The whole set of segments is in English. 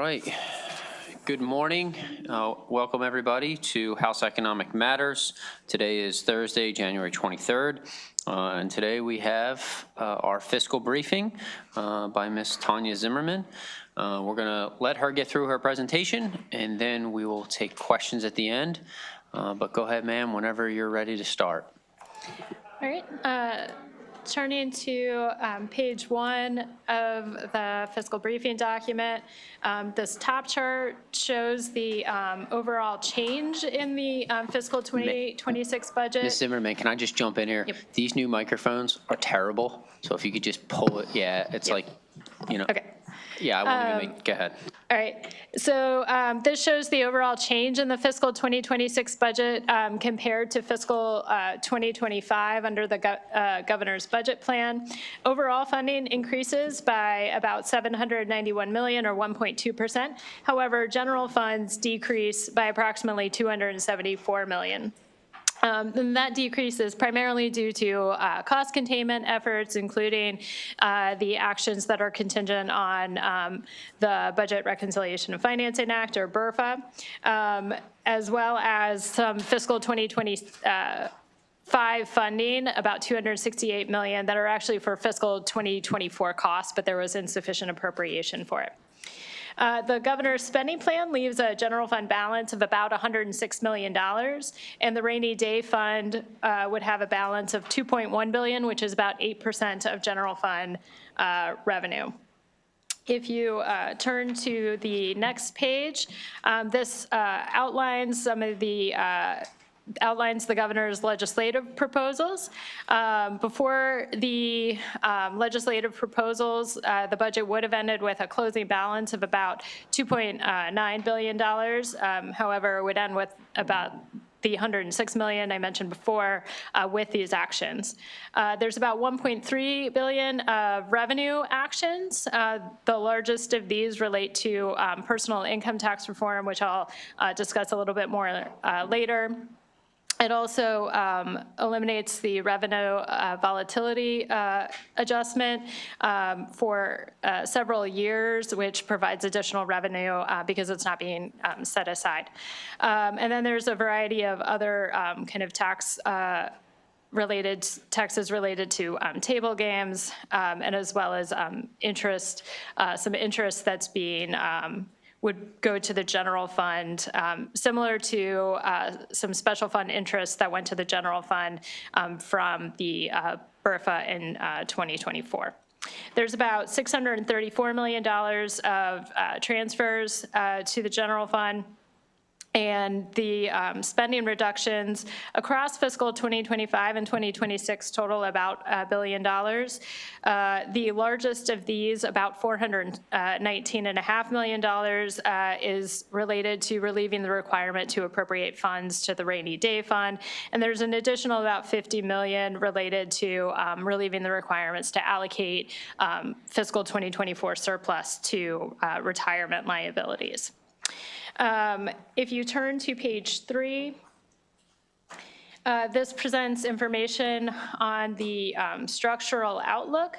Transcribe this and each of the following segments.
right. Good morning. Welcome everybody to House Economic Matters. Today is Thursday, January 23rd. And today we have our fiscal briefing by Ms. Tanya Zimmerman. We're going to let her get through her presentation and then we will take questions at the end. But go ahead, ma'am, whenever you're ready to start. All right. Turning to page 1 of the fiscal briefing document, this top chart shows the overall change in the fiscal 2026 budget. Ms. Zimmerman, can I just jump in here? Yep. These new microphones are terrible. So if you could just pull it, yeah, it's like, you know. Okay. Yeah, I won't even make, go ahead. All right, so this shows the overall change in the fiscal 2026 budget compared to fiscal 2025 under the governor's budget plan. Overall funding increases by about $791 million or 1.2%. However, general funds decrease by approximately $274 million. And that decrease is primarily due to cost containment efforts, including the actions that are contingent on the Budget Reconciliation and Financing Act, or BRFA, as well as some fiscal 2025 funding, about $268 million, that are actually for fiscal 2024 costs, but there was insufficient appropriation for it. The governor's spending plan leaves a general fund balance of about $106 million, and the rainy day fund would have a balance of $2.1 billion, which is about 8% of general fund revenue. If you turn to the next page, this outlines some of the governor's legislative proposals. Before the legislative proposals, the budget would have ended with a closing balance of about $2.9 billion. However, it would end with about the $106 million I mentioned before with these actions. There's about $1.3 billion of revenue actions. The largest of these relate to personal income tax reform, which I'll discuss a little bit more later. It also eliminates the revenue volatility adjustment for several years, which provides additional revenue because it's not being set aside. And then there's a variety of other kind of taxes related to table games, and as well as interest, some interest that's being would go to the general fund, similar to some special fund interest that went to the general fund from the BRFA in 2024. There's about $634 million of transfers to the general fund. And the spending reductions across fiscal 2025 and 2026 total about $1 billion. The largest of these, about $419.5 million, is related to relieving the requirement to appropriate funds to the rainy day fund. And there's an additional about $50 million related to relieving the requirements to allocate fiscal 2024 surplus to retirement liabilities. If you turn to page 3, this presents information on the structural outlook.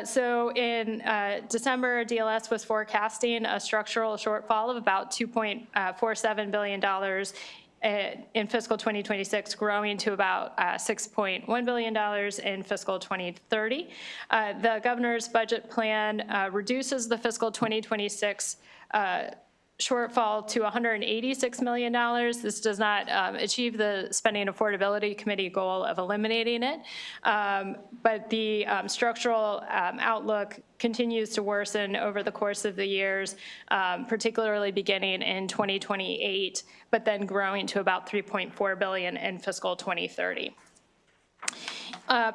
So in December, DLS was forecasting a structural shortfall of about $2.47 billion in fiscal 2026, growing to about $6.1 billion in fiscal 2030. The governor's budget plan reduces the fiscal 2026 shortfall to $186 million. This does not achieve the Spending Affordability Committee goal of eliminating it, but the structural outlook continues to worsen over the course of the years, particularly beginning in 2028, but then growing to about $3.4 billion in fiscal 2030.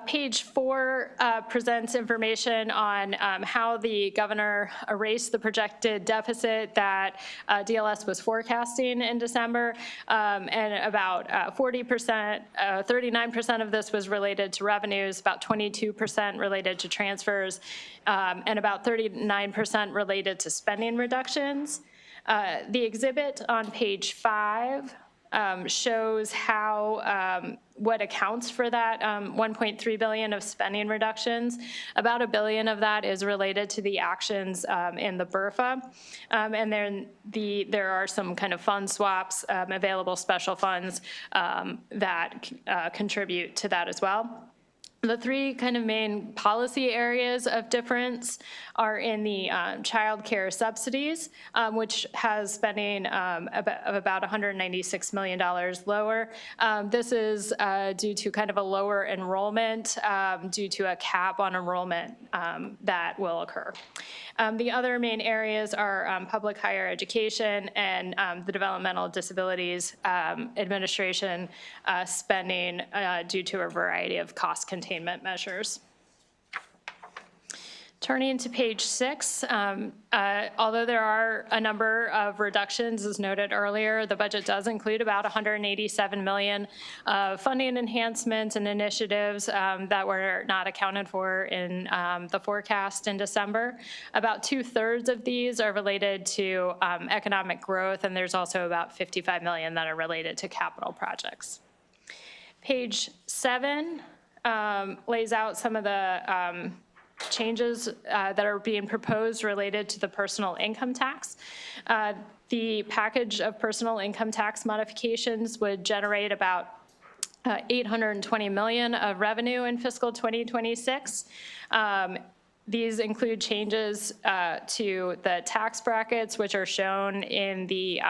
Page 4 presents information on how the governor erased the projected deficit that DLS was forecasting in December, and about 40%, 39% of this was related to revenues, about 22% related to transfers, and about 39% related to spending reductions. The exhibit on page 5 shows how what accounts for that $1.3 billion of spending reductions. About $1 billion of that is related to the actions in the BRFA, and then there are some kind of fund swaps, available special funds that contribute to that as well. The three kind of main policy areas of difference are in the child care subsidies, which has spending of about $196 million lower. This is due to kind of a lower enrollment due to a cap on enrollment that will occur. The other main areas are public higher education and the Developmental Disabilities Administration spending due to a variety of cost containment measures. Turning to page 6, although there are a number of reductions, as noted earlier, the budget does include about $187 million of funding enhancements and initiatives that were not accounted for in the forecast in December. About 2/3 of these are related to economic growth, and there's also about $55 million that are related to capital projects. Page 7 lays out some of the changes that are being proposed related to the personal income tax. The package of personal income tax modifications would generate about $820 million of revenue in fiscal 2026. These include changes to the tax brackets, which are shown in the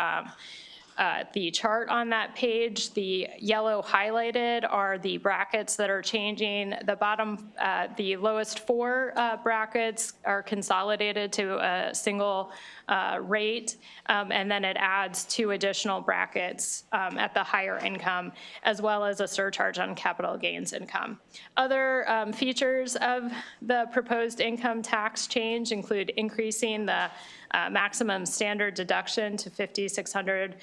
chart on that page. The yellow highlighted are the brackets that are changing. The bottom, the lowest 4 brackets are consolidated to a single rate, and then it adds 2 additional brackets at the higher income, as well as a surcharge on capital gains income. Other features of the proposed income tax change include increasing the maximum standard deduction to $5,600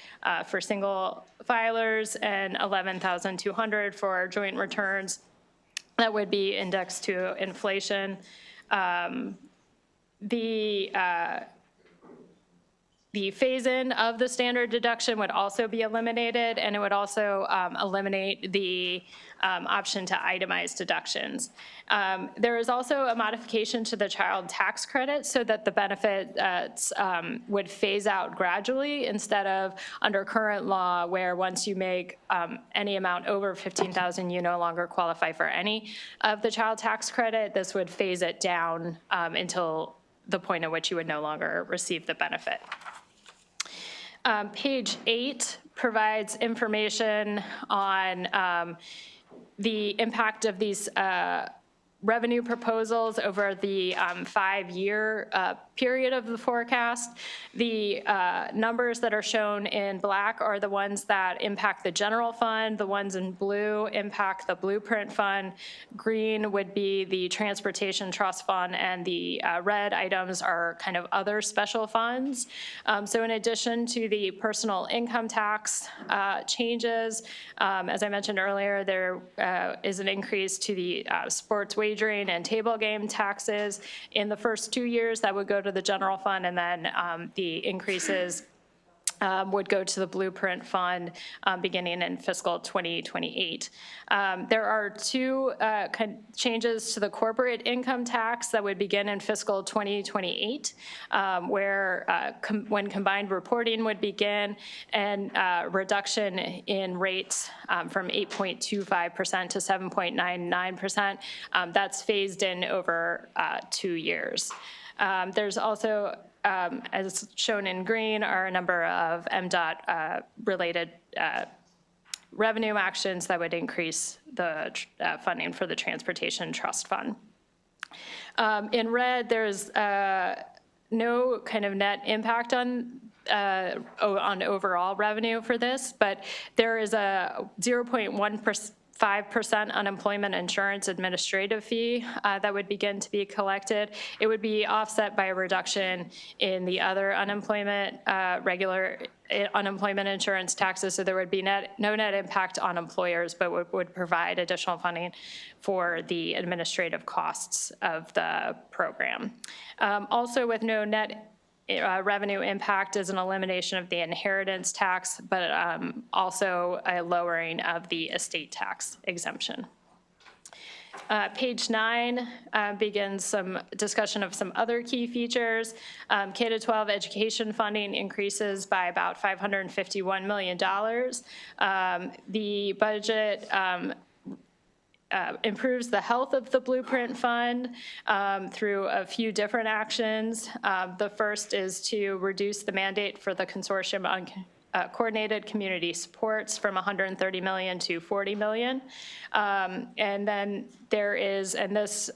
for single filers and $11,200 for joint returns that would be indexed to inflation. The phase-in of the standard deduction would also be eliminated, and it would also eliminate the option to itemize deductions. There is also a modification to the child tax credit so that the benefit would phase out gradually instead of under current law, where once you make any amount over $15,000, you no longer qualify for any of the child tax credit. This would phase it down until the point at which you would no longer receive the benefit. Page 8 provides information on the impact of these revenue proposals over the 5-year period of the forecast. The numbers that are shown in black are the ones that impact the general fund. The ones in blue impact the blueprint fund. Green would be the transportation trust fund, and the red items are kind of other special funds. So in addition to the personal income tax changes, as I mentioned earlier, there is an increase to the sports wagering and table game taxes. In the first 2 years, that would go to the general fund, and then the increases would go to the blueprint fund beginning in fiscal 2028. There are 2 changes to the corporate income tax that would begin in fiscal 2028, where when combined reporting would begin, and reduction in rates from 8.25% to 7.99%. That's phased in over 2 years. There's also, as shown in green, are a number of MDOT related revenue actions that would increase the funding for the Transportation Trust Fund. In red, there's no kind of net impact on overall revenue for this, but there is a 0.15% unemployment insurance administrative fee that would begin to be collected. It would be offset by a reduction in the other unemployment, regular unemployment insurance taxes, so there would be no net impact on employers, but would provide additional funding for the administrative costs of the program. Also, with no net revenue impact is an elimination of the inheritance tax, but also a lowering of the estate tax exemption. Page 9 begins some discussion of some other key features. K-12 education funding increases by about $551 million. The budget improves the health of the Blueprint Fund through a few different actions. The first is to reduce the mandate for the consortium on coordinated community supports from $130 million to $40 million. And then there is, and this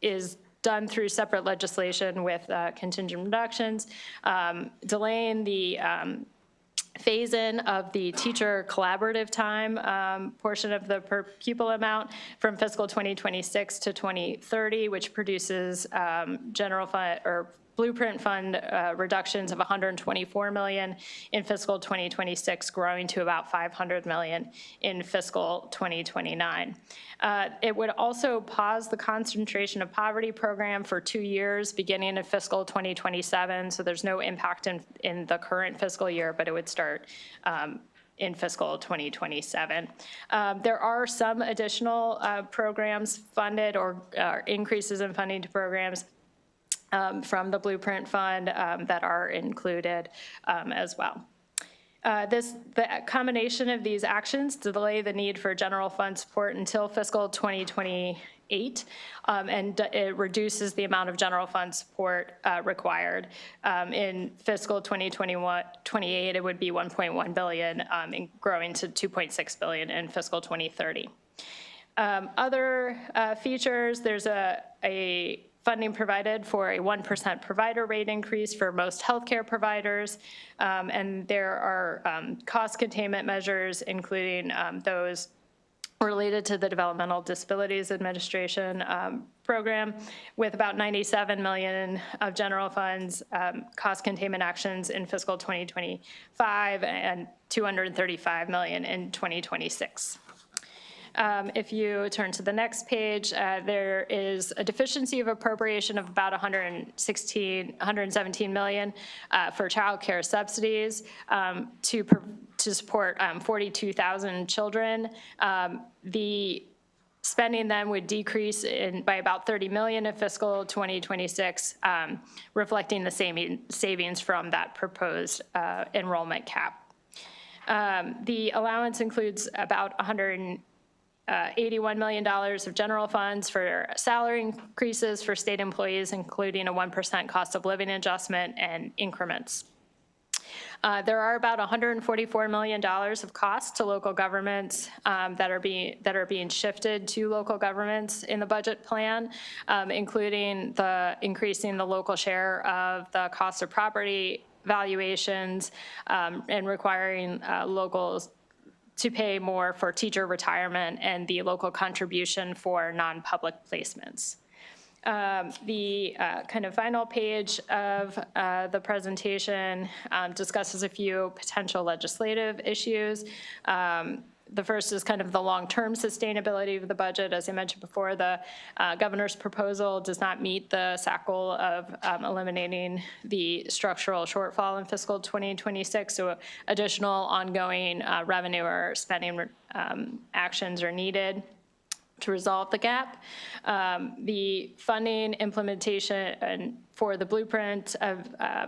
is done through separate legislation with contingent reductions, delaying the phase-in of the teacher collaborative time portion of the per pupil amount from fiscal 2026 to 2030, which produces general fund or Blueprint Fund reductions of $124 million in fiscal 2026, growing to about $500 million in fiscal 2029. It would also pause the concentration of poverty program for 2 years, beginning in fiscal 2027. So there's no impact in the current fiscal year, but it would start in fiscal 2027. There are some additional programs funded or increases in funding to programs from the Blueprint Fund that are included as well. The combination of these actions delay the need for general fund support until fiscal 2028, and it reduces the amount of general fund support required. In fiscal 2028, it would be $1.1 billion, and growing to $2.6 billion in fiscal 2030. Other features, there's a funding provided for a 1% provider rate increase for most healthcare providers, and there are cost containment measures, including those related to the Developmental Disabilities Administration program, with about $97 million of general funds cost containment actions in fiscal 2025 and $235 million in 2026. If you turn to the next page, there is a deficiency of appropriation of about $117 million for child care subsidies to support 42,000 children. The spending then would decrease by about $30 million in fiscal 2026, reflecting the savings from that proposed enrollment cap. The allowance includes about $81 million of general funds for salary increases for state employees, including a 1% cost of living adjustment and increments. There are about $144 million of costs to local governments that are being shifted to local governments in the budget plan, including increasing the local share of the cost of property valuations and requiring locals to pay more for teacher retirement and the local contribution for non-public placements. The kind of final page of the presentation discusses a few potential legislative issues. The first is kind of the long-term sustainability of the budget. As I mentioned before, the governor's proposal does not meet the SAC goal of eliminating the structural shortfall in fiscal 2026, so additional ongoing revenue or spending actions are needed to resolve the gap. The funding implementation for the blueprint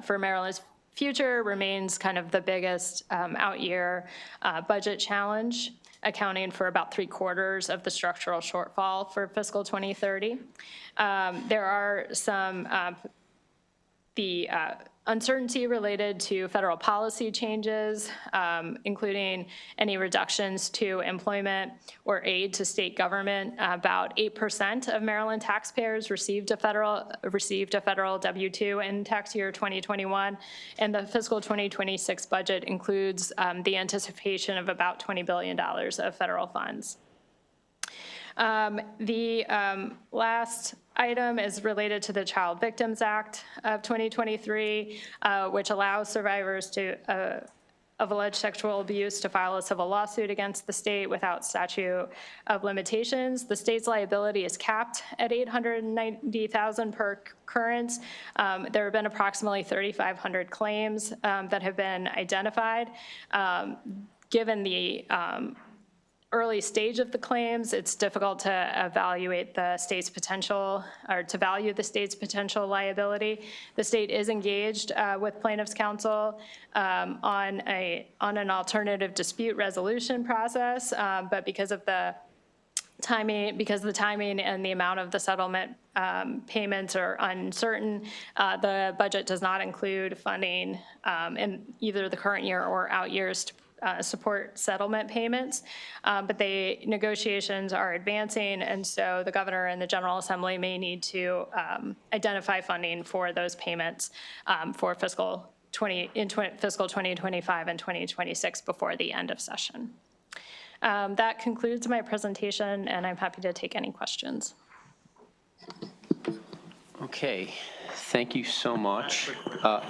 for Maryland's future remains kind of the biggest out-year budget challenge, accounting for about 3/4 of the structural shortfall for fiscal 2030. There are some uncertainty related to federal policy changes, including any reductions to employment or aid to state government. About 8% of Maryland taxpayers received a federal W-2 in tax year 2021, and the fiscal 2026 budget includes the anticipation of about $20 billion of federal funds. The last item is related to the Child Victims Act of 2023, which allows survivors to of alleged sexual abuse to file a civil lawsuit against the state without statute of limitations. The state's liability is capped at $890,000 per occurrence. There have been approximately 3,500 claims that have been identified. Given the early stage of the claims, it's difficult to evaluate the state's potential or to value the state's potential liability. The state is engaged with plaintiffs' counsel on an alternative dispute resolution process, but because of the timing and the amount of the settlement payments are uncertain, the budget does not include funding in either the current year or out years to support settlement payments, but the negotiations are advancing, and so the governor and the General Assembly may need to identify funding for those payments for fiscal 2025 and 2026 before the end of session. That concludes my presentation, and I'm happy to take any questions. Okay, thank you so much.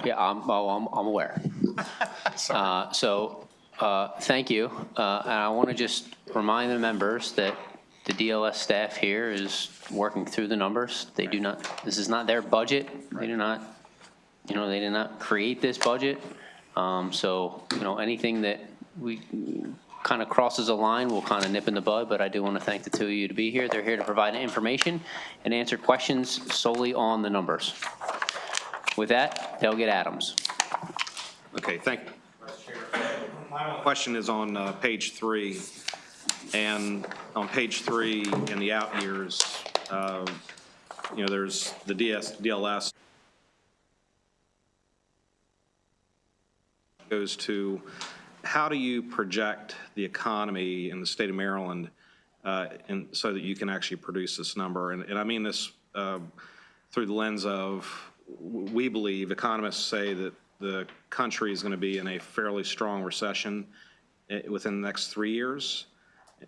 Yeah, I'm aware. Thank you. And I want to just remind the members that the DLS staff here is working through the numbers. They do not, this is not their budget. They do not, they did not create this budget. Anything that we kind of crosses a line, we'll kind of nip in the bud, but I do want to thank the two of you to be here. They're here to provide information and answer questions solely on the numbers. With that, Delegate Adams. Okay, thank you. My question is on page 3, and on page 3 in the out years, there's the DLS goes to how do you project the economy in the state of Maryland and so that you can actually produce this number, and I mean this through the lens of, we believe, economists say that the country is going to be in a fairly strong recession within the next 3 years.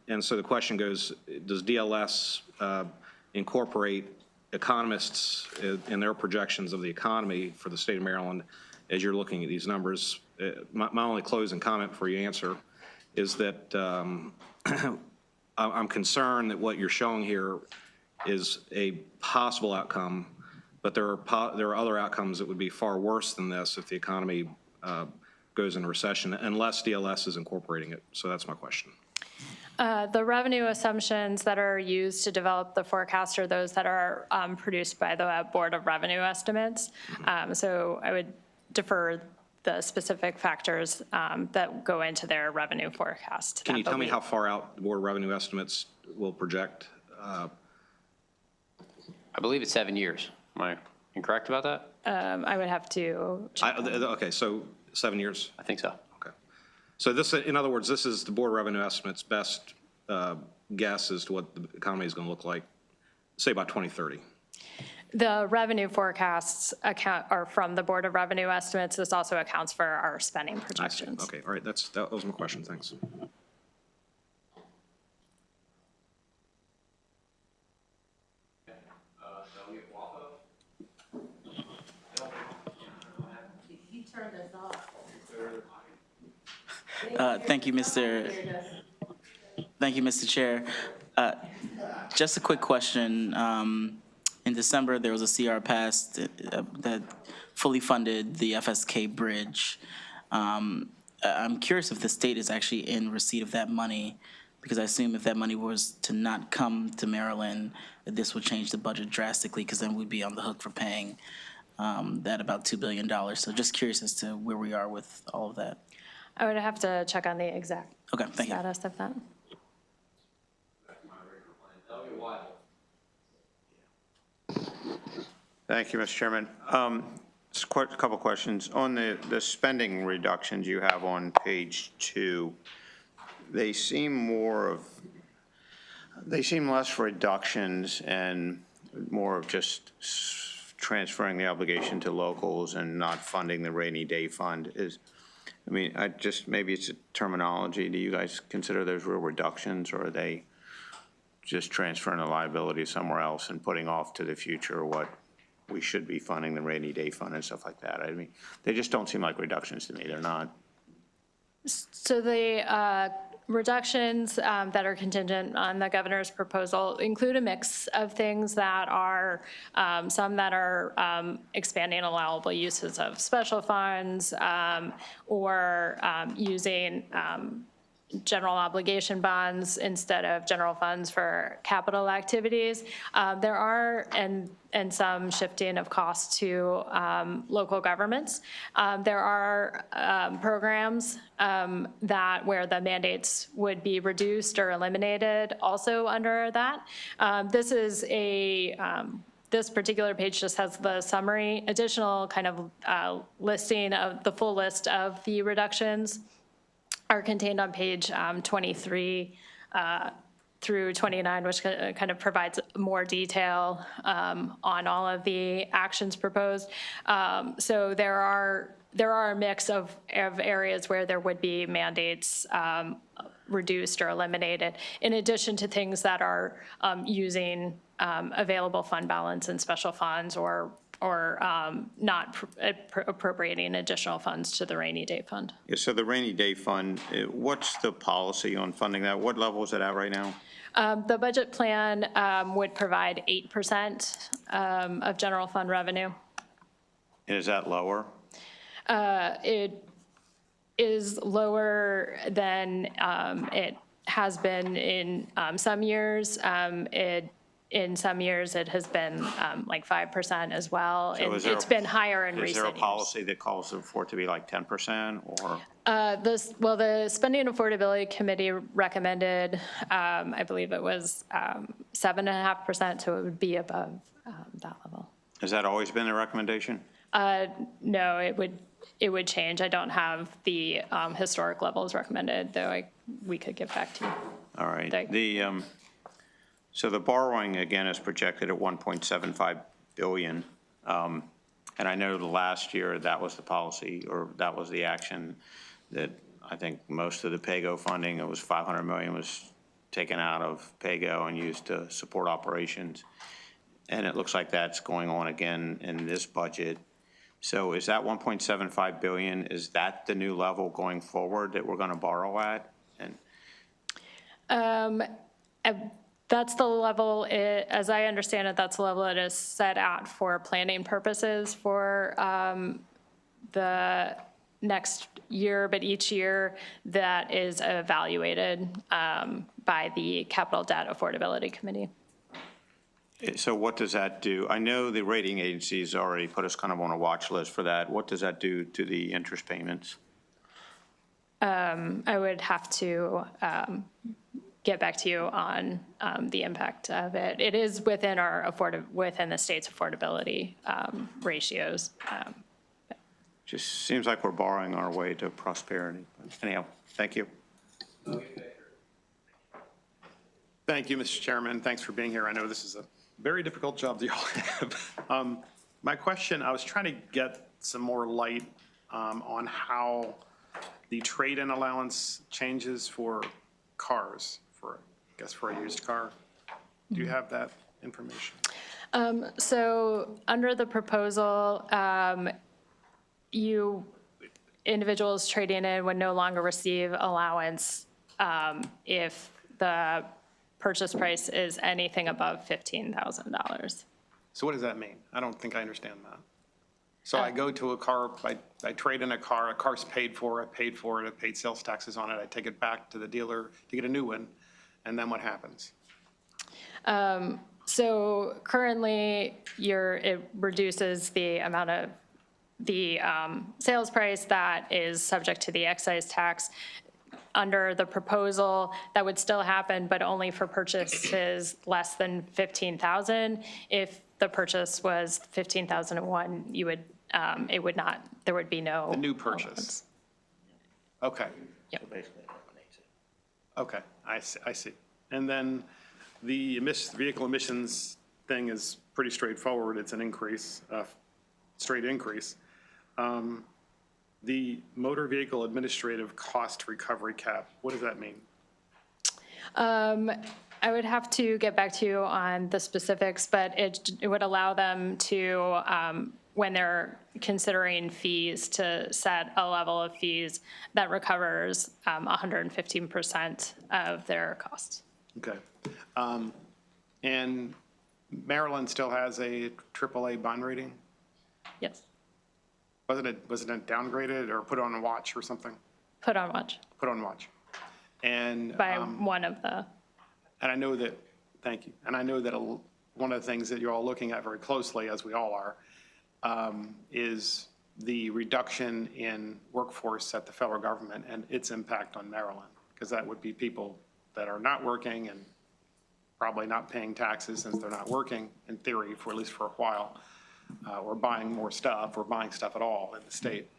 And so the question goes, does DLS incorporate economists in their projections of the economy for the state of Maryland as you're looking at these numbers? My only closing comment before you answer is that I'm concerned that what you're showing here is a possible outcome, but there are other outcomes that would be far worse than this if the economy goes into recession, unless DLS is incorporating it. So that's my question. The revenue assumptions that are used to develop the forecast are those that are produced by the Board of Revenue Estimates. So I would defer the specific factors that go into their revenue forecast. Can you tell me how far out the Board of Revenue Estimates will project? I believe it's 7 years. Am I incorrect about that? I would have to check. Okay, so 7 years? I think so. Okay. So this, in other words, this is the Board of Revenue Estimates' best guess as to what the economy is going to look like, say, by 2030. The revenue forecasts are from the Board of Revenue Estimates. This also accounts for our spending projections. Okay, all right, that was my question. Thanks. He turned us off. Thank you, Mr. Chair. Just a quick question. In December, there was a CR passed that fully funded the FSK bridge. I'm curious if the state is actually in receipt of that money, because I assume if that money was to not come to Maryland, that this would change the budget drastically, because then we'd be on the hook for paying that about $2 billion. So just curious as to where we are with all of that. I would have to check on the exact status of that. Thank you, Mr. Chairman. Just a couple questions. On the spending reductions you have on page 2, they seem less reductions and more of just transferring the obligation to locals and not funding the rainy day fund. Maybe it's a terminology. Do you guys consider those real reductions, or are they just transferring the liability somewhere else and putting off to the future what we should be funding, the rainy day fund and stuff like that? I mean, they just don't seem like reductions to me. They're not. So the reductions that are contingent on the governor's proposal include a mix of things that are, some that are expanding allowable uses of special funds or using general obligation bonds instead of general funds for capital activities. There are, and some shifting of costs to local governments. There are programs that where the mandates would be reduced or eliminated also under that. This is this particular page just has the summary, additional kind of listing of the full list of the reductions are contained on page 23 through 29, which kind of provides more detail on all of the actions proposed. So there are a mix of areas where there would be mandates reduced or eliminated, in addition to things that are using available fund balance in special funds or not appropriating additional funds to the rainy day fund. Yeah, so the rainy day fund, what's the policy on funding that? What level is it at right now? The budget plan would provide 8% of general fund revenue. And is that lower? It is lower than it has been in some years. In some years, it has been like 5% as well. So And it's been higher in recent years. Is there a policy that calls for it to be like 10% or? Well, the Spending Affordability Committee recommended, I believe it was 7.5%, so it would be above that level. Has that always been the recommendation? No, it would change. I don't have the historic levels recommended, though we could get back to you. All right. So the borrowing, again, is projected at 1.75 billion. And I know the last year that was the policy, or that was the action that I think most of the PAYGO funding, it was 500 million was taken out of PAYGO and used to support operations. And it looks like that's going on again in this budget. So is that 1.75 billion, is that the new level going forward that we're going to borrow at? And That's the level, as I understand it, that's the level it is set out for planning purposes for the next year, but each year that is evaluated by the Capital Debt Affordability Committee. So what does that do? I know the rating agencies already put us kind of on a watch list for that. What does that do to the interest payments? I would have to get back to you on the impact of it. It is within within the state's affordability ratios. Just seems like we're borrowing our way to prosperity. Anyhow, thank you. Thank you, Mr. Chairman. Thanks for being here. I know this is a very difficult job that y'all have. My question, I was trying to get some more light on how the trade-in allowance changes for cars, I guess for a used car. Do you have that information? So under the proposal, individuals trading in would no longer receive allowance if the purchase price is anything above $15,000. So what does that mean? I don't think I understand that. So I go to a car, I trade in a car's paid for, I paid for it, I paid sales taxes on it, I take it back to the dealer to get a new one, and then what happens? So currently, it reduces the amount of the sales price that is subject to the excise tax. Under the proposal, that would still happen, but only for purchases less than $15,000. If the purchase was $15,001, it would not, there would be no. The new purchase? Okay. Yep. Okay, I see. And then the vehicle emissions thing is pretty straightforward. It's an increase, straight increase. The motor vehicle administrative cost recovery cap, what does that mean? I would have to get back to you on the specifics, but it would allow them to, when they're considering fees to set a level of fees that recovers 115% of their costs. Okay. And Maryland still has a AAA bond rating? Yes, Was it downgraded or put on watch or something? put on watch Put on watch. And, by one of the, and I know that, thank you. And I know that one of the things that you're all looking at very closely, as we all are, is the reduction in workforce at the federal government and its impact on Maryland, because that would be people that are not working and probably not paying taxes since they're not working, in theory, for at least for a while, or buying more stuff, or buying stuff at all in the state.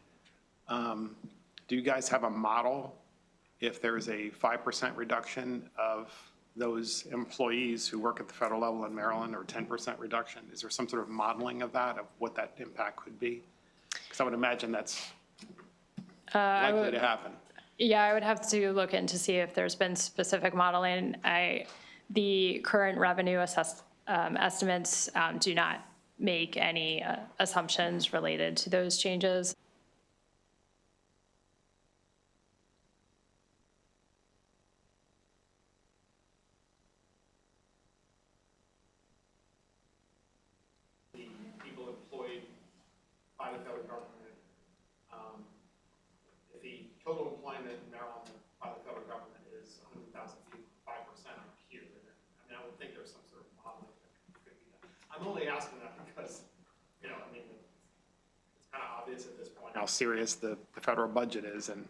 Do you guys have a model if there is a 5% reduction of those employees who work at the federal level in Maryland, or 10% reduction? Is there some sort of modeling of that, of what that impact could be? Because I would imagine that's likely to happen. yeah, I would have to look in to see if there's been specific modeling. The current revenue estimates do not make any assumptions related to those changes. People employed by the federal government, if the total employment in Maryland by the federal government is 100,000 people, 5% are here. I mean, I would think there's some sort of modeling that could be done. I'm only asking that because, I mean, it's kind of obvious at this point how serious the federal budget is, and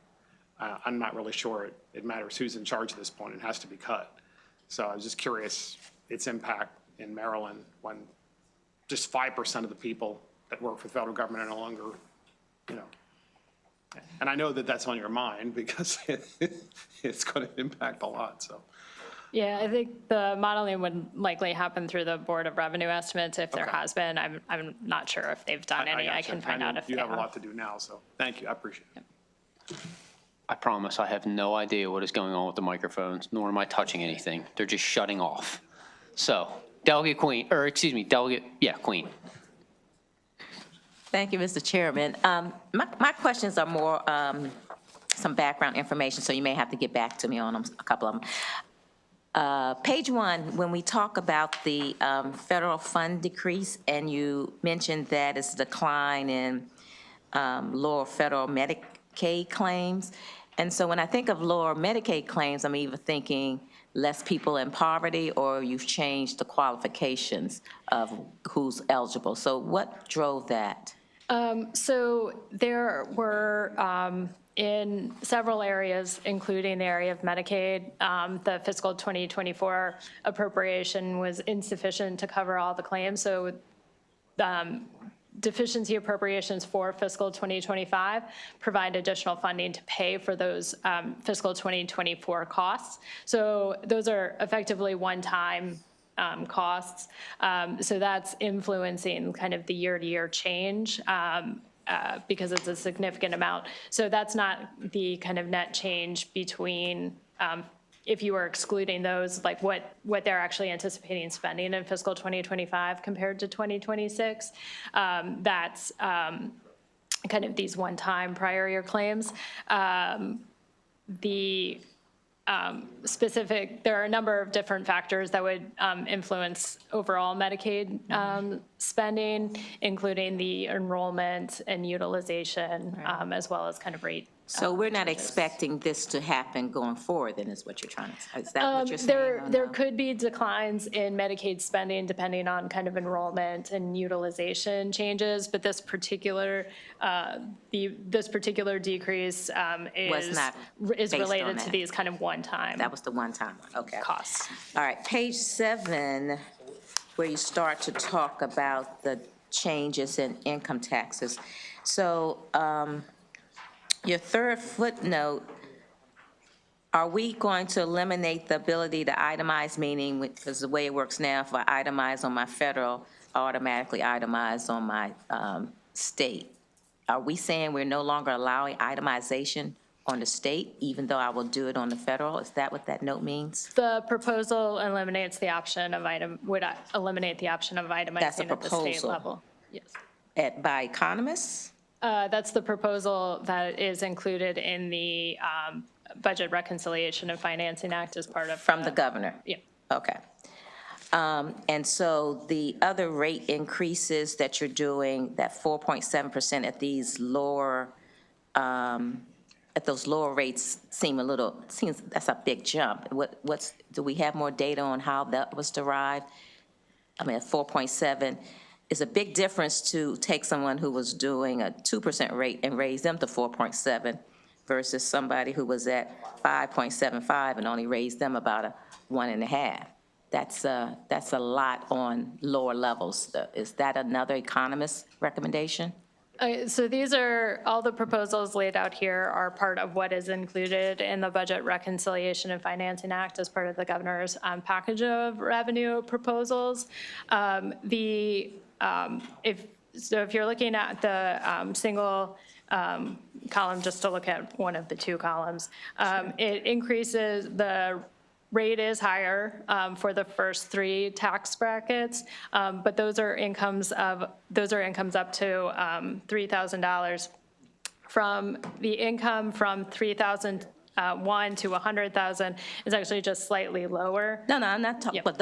I'm not really sure it matters who's in charge at this point. It has to be cut. So I was just curious its impact in Maryland when just 5% of the people that work for the federal government are no longer, and I know that that's on your mind because it's going to impact a lot, so. Yeah, I think the modeling would likely happen through the Board of Revenue Estimates if there Okay. has been. I'm not sure if they've done any. I gotcha. can find know out if they You have a have. lot to do now, so thank you, I appreciate it. I promise I have no idea what is going on with the microphones, nor am I touching anything. They're just shutting off. So, Delegate Queen, or excuse me, Queen. Thank you, Mr. Chairman. My questions are more some background information, so you may have to get back to me on them, a couple of them. Page 1, when we talk about the federal fund decrease, and you mentioned that it's a decline in lower federal Medicaid claims. And so when I think of lower Medicaid claims, I'm either thinking less people in poverty, or you've changed the qualifications of who's eligible. So what drove that? So there were, in several areas, including the area of Medicaid, the fiscal 2024 appropriation was insufficient to cover all the claims. So deficiency appropriations for fiscal 2025 provide additional funding to pay for those fiscal 2024 costs. So those are effectively one-time costs. So that's influencing kind of the year-to-year change because it's a significant amount. So that's not the kind of net change between if you were excluding those, like what they're actually anticipating spending in fiscal 2025 compared to 2026. That's kind of these one-time prior year claims. There are a number of different factors that would influence overall Medicaid spending, including the enrollment and utilization, as well as kind of rate. So we're not expecting this to happen going forward, then, is what you're trying to say? Is that what you're saying? There could be declines in Medicaid spending depending on kind of enrollment and utilization changes, but this particular decrease is related to these kind of one-time. That was the one-time one, okay. Costs. All right, page 7, where you start to talk about the changes in income taxes. So your third footnote, are we going to eliminate the ability to itemize, meaning, because the way it works now, if I itemize on my federal, I automatically itemize on my state? Are we saying we're no longer allowing itemization on the state, even though I will do it on the federal? Is that what that note means? The proposal eliminates the option of would eliminate the option of That's a itemizing at the state proposal. level. Yes. by economists? That's the proposal that is included in the Budget Reconciliation and Financing Act as part of. From the governor? Yeah. Okay. And so the other rate increases that you're doing, that 4.7% at these lower, at those lower rates seems that's a big jump. Do we have more data on how that was derived? I mean, at 4.7 is a big difference to take someone who was doing a 2% rate and raise them to 4.7 versus somebody who was at 5.75 and only raised them about a 1.5. That's a lot on lower levels. Is that another economist's recommendation? So these are, all the proposals laid out here are part of what is included in the Budget Reconciliation and Financing Act as part of the governor's package of revenue proposals. If you're looking at the single column, just to look at one of the two columns, it increases, the rate is higher for the first three tax brackets, but those are incomes up to $3,000. From the income from $3,001 to $100,000 is actually just slightly lower. No, I'm not talking, Yep. but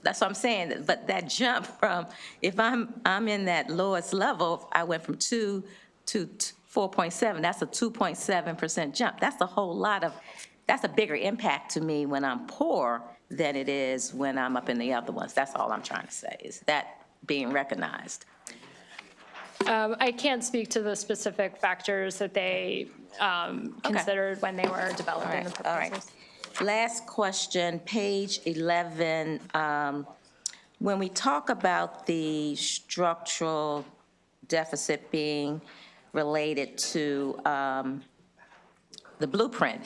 that's what I'm saying, but that jump from, if I'm in that lowest level, I went from 2 to 4.7, that's a 2.7% jump. That's a whole lot of, that's a bigger impact to me when I'm poor than it is when I'm up in the other ones. That's all I'm trying to say, is that being recognized. I can't speak to the specific factors that they considered when they were developing the proposals. All right. Last question, page 11. When we talk about the structural deficit being related to the blueprint,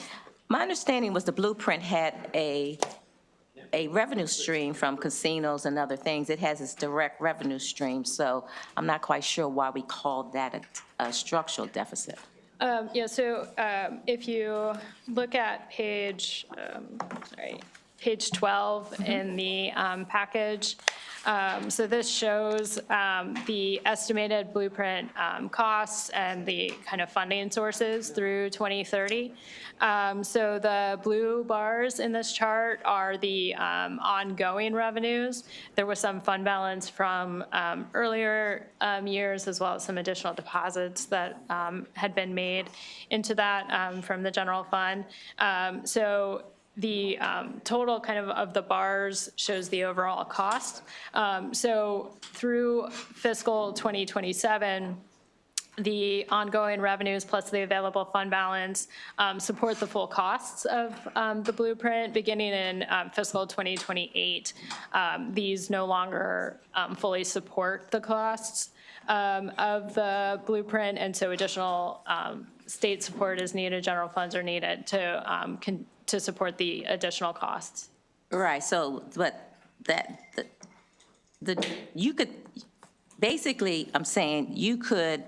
my understanding was the blueprint had a revenue stream from casinos and other things. It has its direct revenue stream, so I'm not quite sure why we called that a structural deficit. Yeah, so if you look at page 12 in the package, so this shows the estimated blueprint costs and the kind of funding sources through 2030. So the blue bars in this chart are the ongoing revenues. There was some fund balance from earlier years, as well as some additional deposits that had been made into that from the general fund. So the total kind of the bars shows the overall cost. So through fiscal 2027, the ongoing revenues plus the available fund balance support the full costs of the blueprint. Beginning in fiscal 2028, these no longer fully support the costs of the blueprint, and so additional state support is needed, general funds are needed to support the additional costs. Right, so, but you could, basically, I'm saying, you could,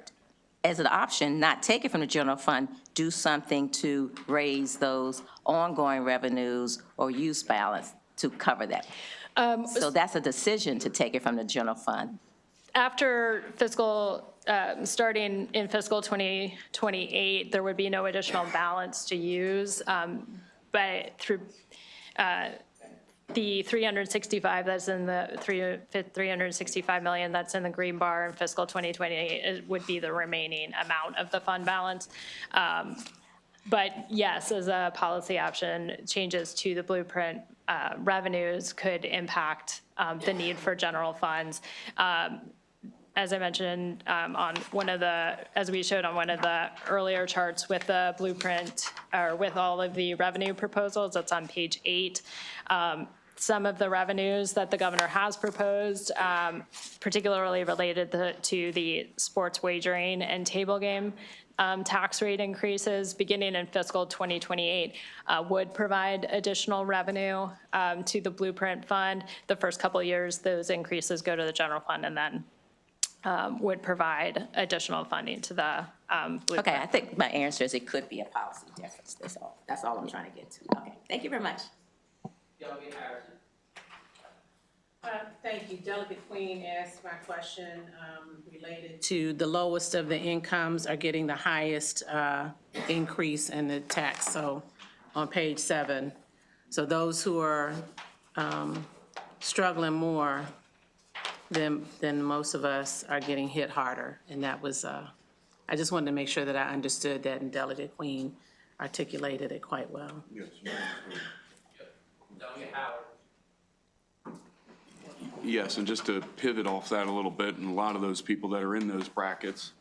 as an option, not take it from the general fund, do something to raise those ongoing revenues or use balance to cover that. So that's a decision to take it from the general fund. After fiscal, starting in fiscal 2028, there would be no additional balance to use, but through the 365 that's in the 365 million that's in the green bar in fiscal 2028 it would be the remaining amount of the fund balance. But yes, as a policy option, changes to the blueprint revenues could impact the need for general funds. As I mentioned on one of the, as we showed on one of the earlier charts with the blueprint, or with all of the revenue proposals, that's on page 8. Some of the revenues that the governor has proposed, particularly related to the sports wagering and table game tax rate increases beginning in fiscal 2028, would provide additional revenue to the blueprint fund. The first couple of years, those increases go to the general fund and then would provide additional funding to the blueprint. Okay, I think my answer is it could be a policy difference. That's all I'm trying to get to. Okay, thank you very much. Thank you. Delegate Queen asked my question related to the lowest of the incomes are getting the highest increase in the tax, so on page 7. So those who are struggling more than most of us are getting hit harder. And that was, I just wanted to make sure that I understood that, and Delegate Queen articulated it quite well. Delegate Howard. Yes, and just to pivot off that a little bit, and a lot of those people that are in those brackets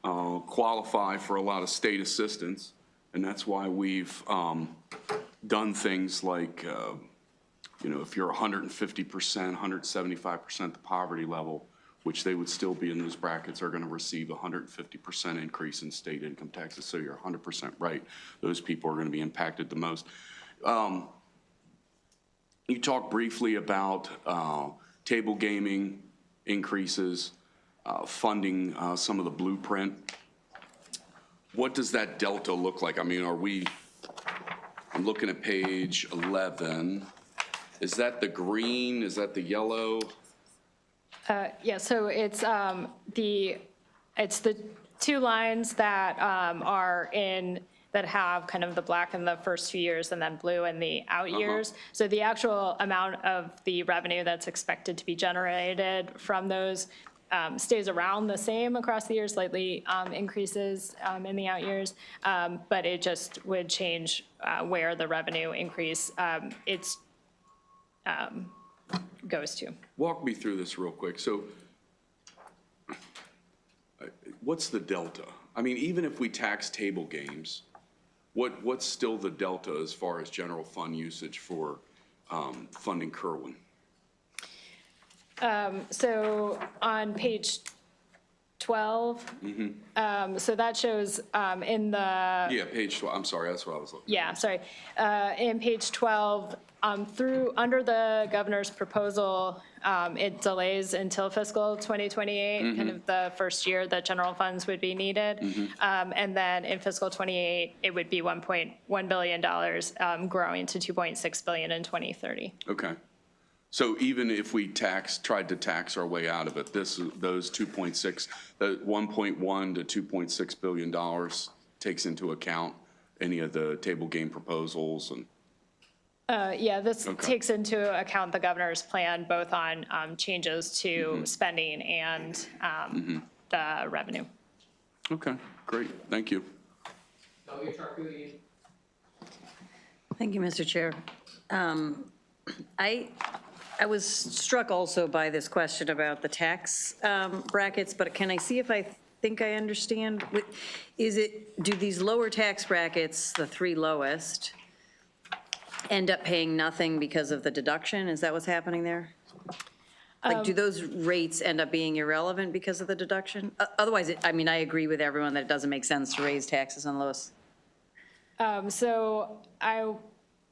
qualify for a lot of state assistance, and that's why we've done things like, if you're 150%, 175% the poverty level, which they would still be in those brackets, are going to receive 150% increase in state income taxes. So you're 100% right. Those people are going to be impacted the most. You talked briefly about table gaming increases, funding some of the blueprint. What does that delta look like? I mean, I'm looking at page 11. Is that the green? Is that the yellow? Yeah, so it's the two lines that that have kind of the black in the first few years and then blue in the out years. So the actual amount of the revenue that's expected to be generated from those stays around the same across the years, slightly increases in the out years, but it just would change where the revenue increase goes to. Walk me through this real quick. So what's the delta? I mean, even if we tax table games, what's still the delta as far as general fund usage for funding Kerwin? So on page 12, so that shows in the... Yeah, page 12. I'm sorry, that's what I was looking at. Yeah, sorry. In page 12, under the governor's proposal, it delays until fiscal 2028, kind of the first year that general funds would be needed. And then in fiscal 28, it would be $1.1 billion, growing to $2.6 billion in 2030. Okay. So even if we tried to tax our way out of it, those 2.6, the 1.1 to 2.6 billion dollars takes into account any of the table game proposals and. Yeah, this takes into account the governor's plan, both on changes to spending and the revenue. Okay, great. Thank you. Delegate Charkoudian. Thank you, Mr. Chair. I was struck also by this question about the tax brackets, but can I see if I think I understand? Do these lower tax brackets, the three lowest, end up paying nothing because of the deduction? Is that what's happening there? Like, do those rates end up being irrelevant because of the deduction? Otherwise, I mean, I agree with everyone that it doesn't make sense to raise taxes on the lowest. So I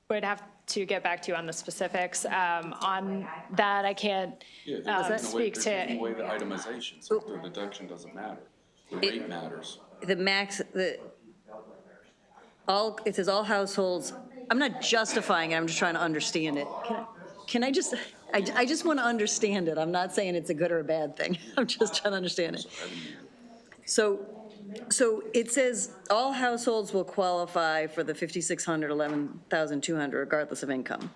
would have to get back to you on the specifics. On that, I can't speak to. There's no way the itemization, so the deduction doesn't matter. The rate matters. The max, it says all households, I'm not justifying it, I'm just trying to understand it. Can I just, I just want to understand it. I'm not saying it's a good or a bad thing. I'm just trying to understand it. So it says all households will qualify for the $5,600, $11,200 regardless of income.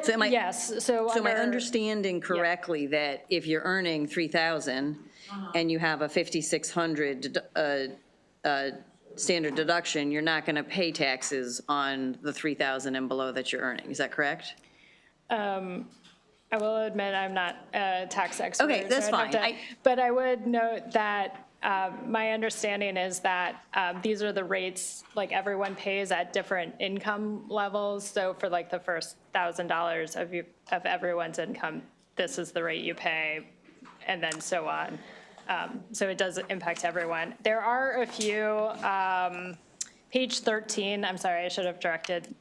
So Yes, so am I understanding correctly that if you're earning $3,000 and you have a $5,600 standard deduction, you're not going to pay taxes on the $3,000 and below that you're earning? Is that correct? I will admit I'm not a tax expert. Okay, that's so fine. But I would note that my understanding is that these are the rates, like everyone pays at different income levels. So for like the first $1,000 of everyone's income, this is the rate you pay, and then so on. So it does impact everyone. There are a few, page 13, I'm sorry, I should have directed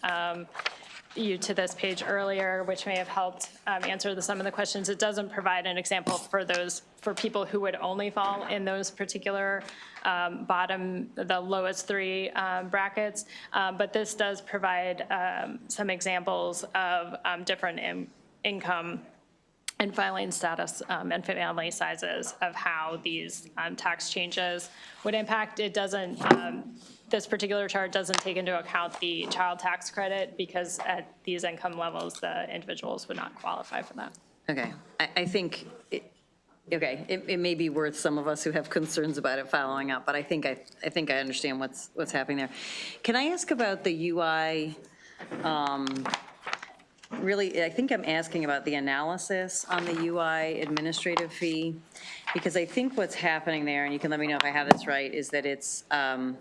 you to this page earlier, which may have helped answer some of the questions. It doesn't provide an example for people who would only fall in those particular the lowest three brackets. But this does provide some examples of different income and filing status and family sizes of how these tax changes would impact. It doesn't, this particular chart doesn't take into account the child tax credit because at these income levels, the individuals would not qualify for that. Okay, I think, it may be worth some of us who have concerns about it following up, but I think I understand what's happening there. Can I ask about the UI? Really, I think I'm asking about the analysis on the UI administrative fee, because I think what's happening there, and you can let me know if I have this right, is that it's, the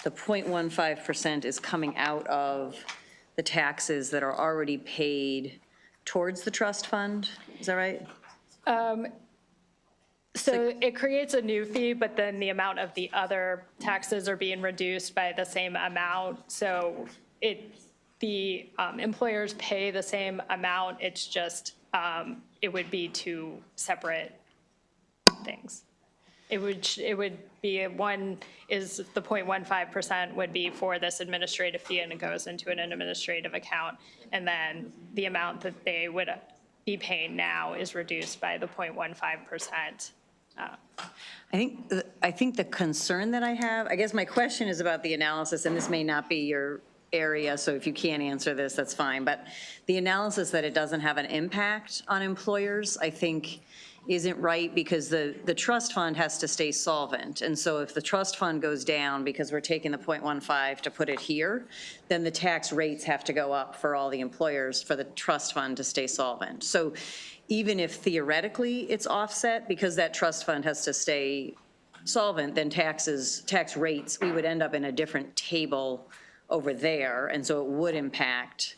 0.15% is coming out of the taxes that are already paid towards the trust fund. Is that right? So it creates a new fee, but then the amount of the other taxes are being reduced by the same amount. So the employers pay the same amount, it's just, it would be two separate things. It would be, one is the 0.15% would be for this administrative fee and it goes into an administrative account. And then the amount that they would be paying now is reduced by the 0.15%. I think the concern that I have, I guess my question is about the analysis, and this may not be your area, so if you can't answer this, that's fine. But the analysis that it doesn't have an impact on employers, I think, isn't right, because the trust fund has to stay solvent. And so if the trust fund goes down because we're taking the 0.15 to put it here, then the tax rates have to go up for all the employers for the trust fund to stay solvent. So even if theoretically it's offset, because that trust fund has to stay solvent, then tax rates, we would end up in a different table over there, and so it would impact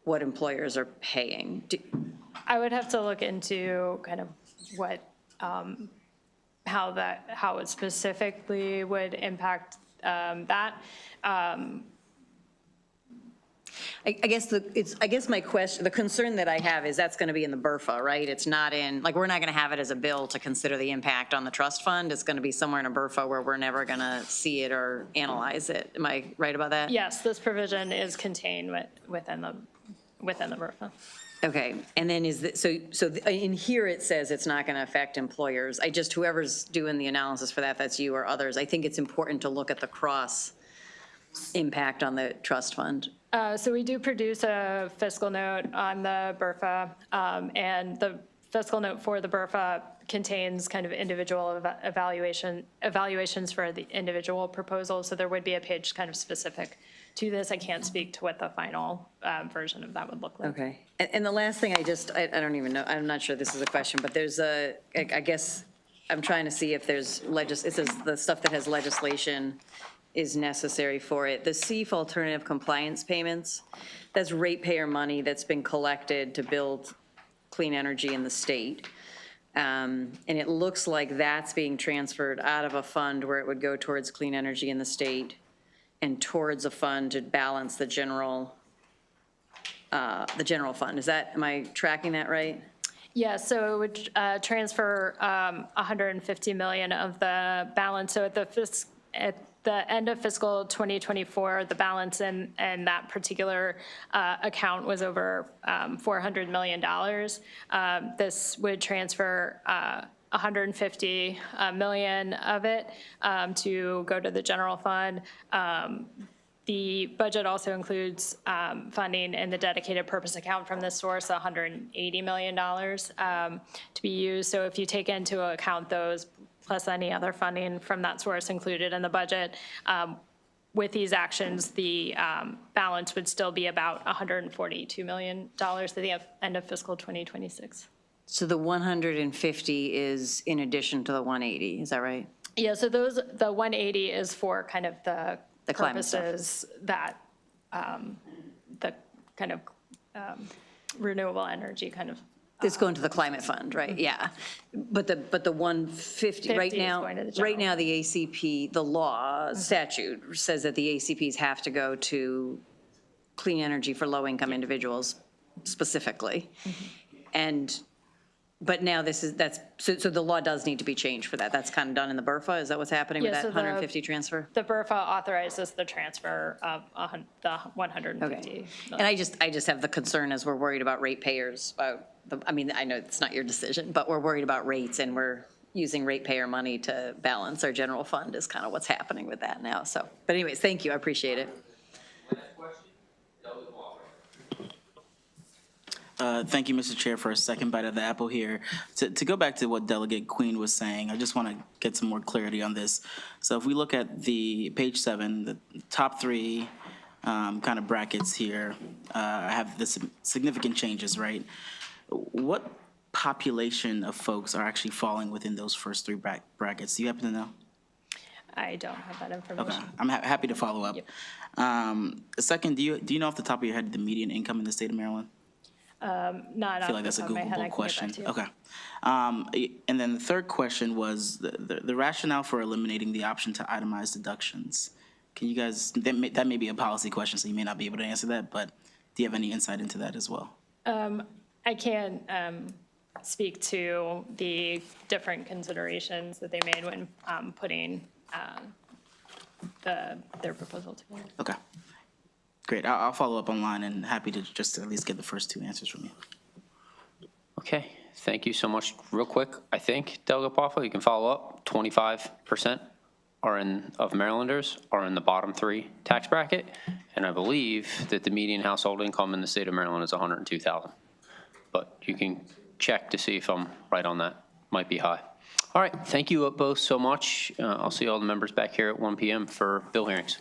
what employers are paying. I would have to look into kind of what, how it specifically would impact that. I guess my question, the concern that I have is that's going to be in the BRFA, right? It's not in, like, we're not going to have it as a bill to consider the impact on the trust fund. It's going to be somewhere in a BRFA where we're never going to see it or analyze it. Am I right about that? Yes, this provision is contained within the BRFA. Okay, and then in here it says it's not going to affect employers. Whoever's doing the analysis for that, that's you or others, I think it's important to look at the cross impact on the trust fund. So we do produce a fiscal note on the BRFA, and the fiscal note for the BRFA contains kind of individual evaluations for the individual proposals. So there would be a page kind of specific to this. I can't speak to what the final version of that would look like. Okay, and the last thing I don't even know, I'm not sure this is a question, but there's I guess, I'm trying to see if there's it says the stuff that has legislation is necessary for it. The CEF alternative compliance payments, that's ratepayer money that's been collected to build clean energy in the state. And it looks like that's being transferred out of a fund where it would go towards clean energy in the state and towards a fund to balance the general fund. Am I tracking that right? Yeah, so it would transfer 150 million of the balance. So at the end of fiscal 2024, the balance in that particular account was over $400 million. This would transfer 150 million of it to go to the general fund. The budget also includes funding in the dedicated purpose account from this source, $180 million to be used. So if you take into account those, plus any other funding from that source included in the budget, with these actions, the balance would still be about $142 million at the end of fiscal 2026. So the 150 is in addition to the 180, is that right? Yeah, so the 180 is for kind of the climate stuff. purposes that, the kind of renewable energy kind of. It's going to the climate fund, right? Yeah. But the 150, right 50 is now, going to the right general. now, the ACP, the law statute says that the ACPs have to go to clean energy for low-income individuals specifically. But now so the law does need to be changed for that. That's kind of done in the BRFA? Is that what's happening with Yeah, that so the- 150 transfer? The BRFA authorizes the transfer of the 150 Okay. million. And I just have the concern as we're worried about ratepayers, about I mean, I know it's not your decision, but we're worried about rates and we're using ratepayer money to balance our general fund is kind of what's happening with that now. So, but anyways, thank you. I appreciate it. Thank you, Mr. Chair, for a second bite of the apple here. To go back to what Delegate Queen was saying, I just want to get some more clarity on this. So if we look at the page 7, the top 3 kind of brackets here have the significant changes, right? What population of folks are actually falling within those first 3 brackets? Do you happen to know? I don't have that information. Okay, I'm happy to follow up. Second, do you know off the top of your head the median income in the state of Maryland? Not I feel off like the that's a top of my head. I Googleable can get back question. to you. Okay. And then the third question was the rationale for eliminating the option to itemize deductions. Can you guys, that may be a policy question, so you may not be able to answer that, but do you have any insight into that as well? I can't speak to the different considerations that they made when putting their proposal together. Okay. Great. I'll follow up online and happy to just at least get the first 2 answers from you. Okay, thank you so much. Real quick, I think, Delegate Poffo, you can follow up. 25% of Marylanders are in the bottom 3 tax bracket, and I believe that the median household income in the state of Maryland is $102,000. But you can check to see if I'm right on that. Might be high. All right, thank you both so much. I'll see all the members back here at 1 p.m. for bill hearings.